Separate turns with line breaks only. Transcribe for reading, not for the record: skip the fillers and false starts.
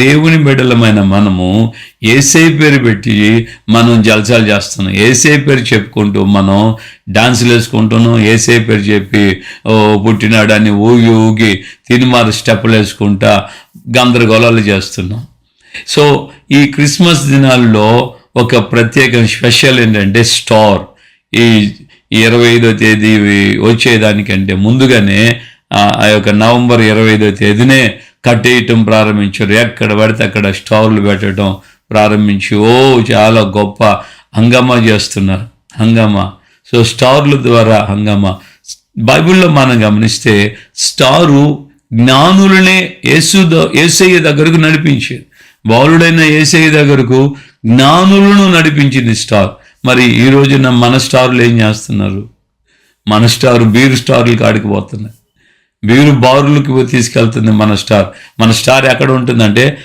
దేవుని బిడ్డలమైన మనము యేసయ్య పేరు పెట్టి మనం జల్సాలు చేస్తున్నాం. యేసయ్య పేరు చెప్పుకుంటూ మనం డాన్సులు వేసుకుంటున్నాం. యేసయ్య పేరు చెప్పి పుట్టినాడని ఊగి ఊగి తినుమారు స్టెప్పులు వేసుకుంటా గందరగోళాలు చేస్తున్నాం. సో ఈ క్రిస్మస్ దినాల్లో ఒక ప్రత్యేక స్పెషల్ ఏంటంటే స్టార్. ఈ 25వ తేదీ వచ్చేదానికంటే ముందుగానే ఆ యొక్క నవంబర్ 25వ తేదీనే కట్టేయటం ప్రారంభించారు. ఎక్కడ పడితే అక్కడ స్టార్లు పెట్టడం ప్రారంభించి చాలా గొప్ప హంగామా చేస్తున్నారు. హంగామా. సో స్టార్ల ద్వారా హంగామా. బైబిల్లో మనం గమనిస్తే స్టారు జ్ఞానులనే యేసయ్య దగ్గరకు నడిపించేది. బాలుడైన యేసయ్య దగ్గరకు జ్ఞానులను నడిపించింది స్టార్. మరి ఈ రోజున మన స్టార్లు ఏం చేస్తున్నారు? మన స్టార్ బీరు స్టార్లు కాడికి పోతున్నాయి. బీరు బారులకు తీసుకెళ్తుంది మన స్టార్. మన స్టార్ ఎక్కడ ఉంటుందంటే